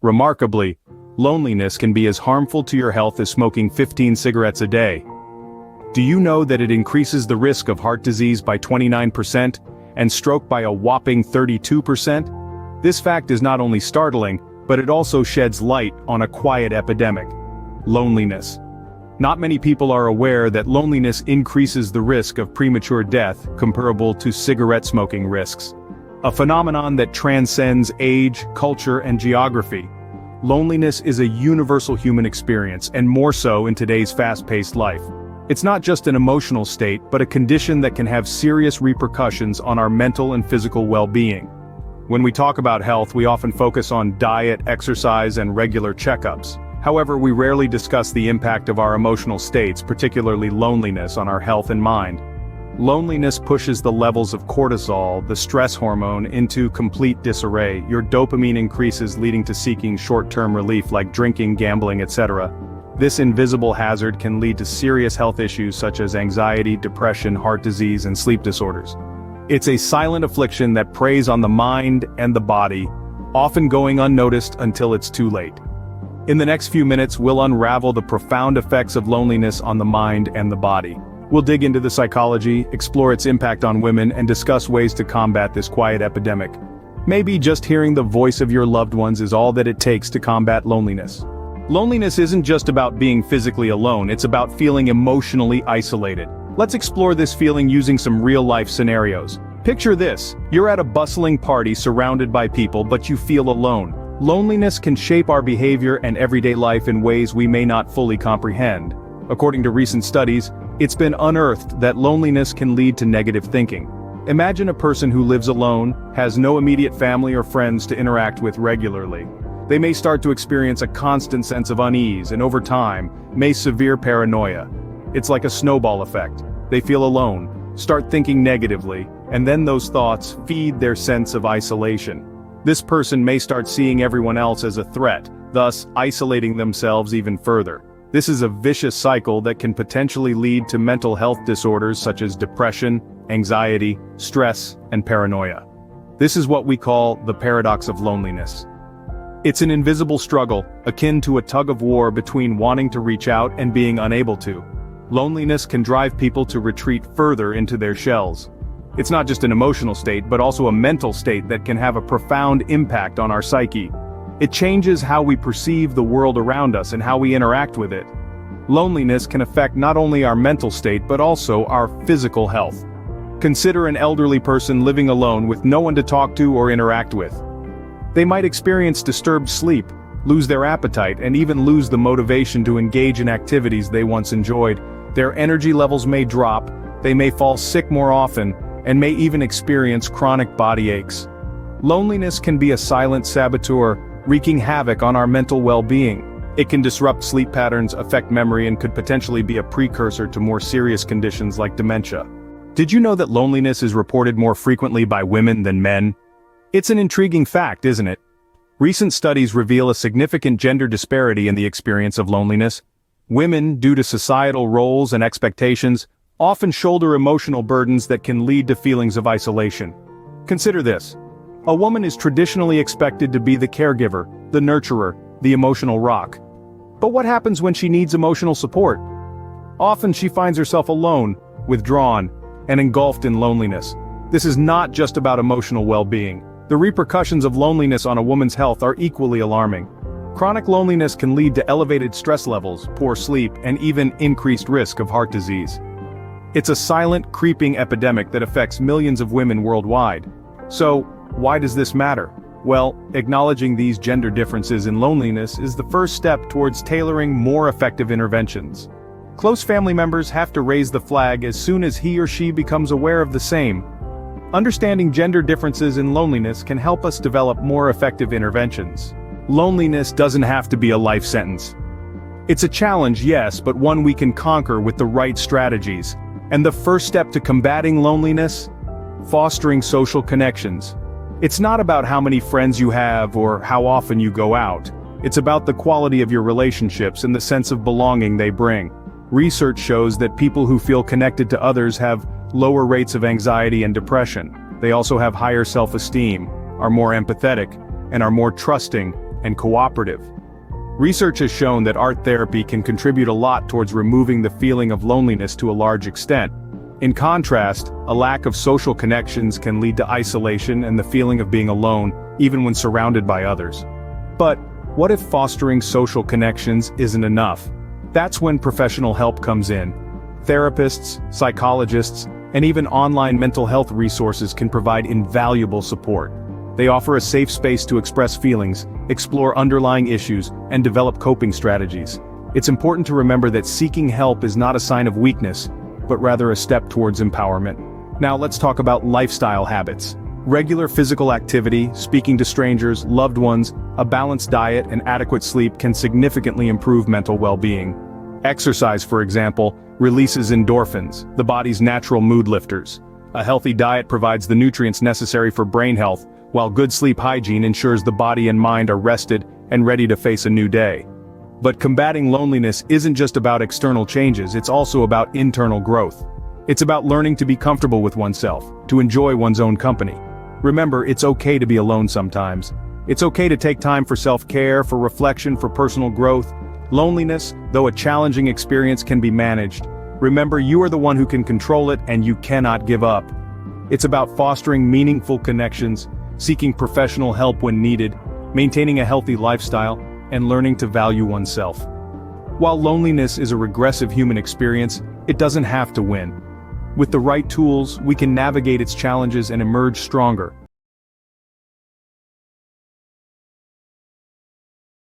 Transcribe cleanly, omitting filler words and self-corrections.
Remarkably, loneliness can be as harmful to your health as smoking 15 cigarettes a day. Do you know that it increases the risk of heart disease by 29% and stroke by a whopping 32%? This fact is not only startling, but it also sheds light on a quiet epidemic: loneliness. Not many people are aware that loneliness increases the risk of premature death comparable to cigarette smoking risks. A phenomenon that transcends age, culture, and geography. Loneliness is a universal human experience, and more so in today's fast-paced life. It's not just an emotional state, but a condition that can have serious repercussions on our mental and physical well-being. When we talk about health, we often focus on diet, exercise, and regular checkups. However, we rarely discuss the impact of our emotional states, particularly loneliness, on our health and mind. Loneliness pushes the levels of cortisol, the stress hormone, into complete disarray. Your dopamine increases, leading to seeking short-term relief like drinking, gambling, etc. This invisible hazard can lead to serious health issues such as anxiety, depression, heart disease, and sleep disorders. It's a silent affliction that preys on the mind and the body, often going unnoticed until it's too late. In the next few minutes, we'll unravel the profound effects of loneliness on the mind and the body. We'll dig into the psychology, explore its impact on women, and discuss ways to combat this quiet epidemic. Maybe just hearing the voice of your loved ones is all that it takes to combat loneliness. Loneliness isn't just about being physically alone, it's about feeling emotionally isolated. Let's explore this feeling using some real-life scenarios. Picture this: you're at a bustling party surrounded by people, but you feel alone. Loneliness can shape our behavior and everyday life in ways we may not fully comprehend. According to recent studies, it's been unearthed that loneliness can lead to negative thinking. Imagine a person who lives alone, has no immediate family or friends to interact with regularly. They may start to experience a constant sense of unease and over time, may severe paranoia. It's like a snowball effect. They feel alone, start thinking negatively, and then those thoughts feed their sense of isolation. This person may start seeing everyone else as a threat, thus isolating themselves even further. This is a vicious cycle that can potentially lead to mental health disorders such as depression, anxiety, stress, and paranoia. This is what we call the paradox of loneliness. It's an invisible struggle, akin to a tug-of-war between wanting to reach out and being unable to. Loneliness can drive people to retreat further into their shells. It's not just an emotional state, but also a mental state that can have a profound impact on our psyche. It changes how we perceive the world around us and how we interact with it. Loneliness can affect not only our mental state but also our physical health. Consider an elderly person living alone with no one to talk to or interact with. They might experience disturbed sleep, lose their appetite, and even lose the motivation to engage in activities they once enjoyed. Their energy levels may drop, they may fall sick more often, and may even experience chronic body aches. Loneliness can be a silent saboteur, wreaking havoc on our mental well-being. It can disrupt sleep patterns, affect memory, and could potentially be a precursor to more serious conditions like dementia. Did you know that loneliness is reported more frequently by women than men? It's an intriguing fact, isn't it? Recent studies reveal a significant gender disparity in the experience of loneliness. Women, due to societal roles and expectations, often shoulder emotional burdens that can lead to feelings of isolation. Consider this. A woman is traditionally expected to be the caregiver, the nurturer, the emotional rock. But what happens when she needs emotional support? Often she finds herself alone, withdrawn, and engulfed in loneliness. This is not just about emotional well-being. The repercussions of loneliness on a woman's health are equally alarming. Chronic loneliness can lead to elevated stress levels, poor sleep, and even increased risk of heart disease. It's a silent, creeping epidemic that affects millions of women worldwide. So, why does this matter? Well, acknowledging these gender differences in loneliness is the first step towards tailoring more effective interventions. Close family members have to raise the flag as soon as he or she becomes aware of the same. Understanding gender differences in loneliness can help us develop more effective interventions. Loneliness doesn't have to be a life sentence. It's a challenge, yes, but one we can conquer with the right strategies. And the first step to combating loneliness? Fostering social connections. It's not about how many friends you have or how often you go out. It's about the quality of your relationships and the sense of belonging they bring. Research shows that people who feel connected to others have lower rates of anxiety and depression. They also have higher self-esteem, are more empathetic, and are more trusting and cooperative. Research has shown that art therapy can contribute a lot towards removing the feeling of loneliness to a large extent. In contrast, a lack of social connections can lead to isolation and the feeling of being alone, even when surrounded by others. But what if fostering social connections isn't enough? That's when professional help comes in. Therapists, psychologists, and even online mental health resources can provide invaluable support. They offer a safe space to express feelings, explore underlying issues, and develop coping strategies. It's important to remember that seeking help is not a sign of weakness, but rather a step towards empowerment. Now let's talk about lifestyle habits. Regular physical activity, speaking to strangers, loved ones, a balanced diet, and adequate sleep can significantly improve mental well-being. Exercise, for example, releases endorphins, the body's natural mood lifters. A healthy diet provides the nutrients necessary for brain health, while good sleep hygiene ensures the body and mind are rested and ready to face a new day. But combating loneliness isn't just about external changes, it's also about internal growth. It's about learning to be comfortable with oneself, to enjoy one's own company. Remember, it's okay to be alone sometimes. It's okay to take time for self-care, for reflection, for personal growth. Loneliness, though a challenging experience, can be managed. Remember, you are the one who can control it, and you cannot give up. It's about fostering meaningful connections, seeking professional help when needed, maintaining a healthy lifestyle, and learning to value oneself. While loneliness is a regressive human experience, it doesn't have to win. With the right tools, we can navigate its challenges and emerge stronger.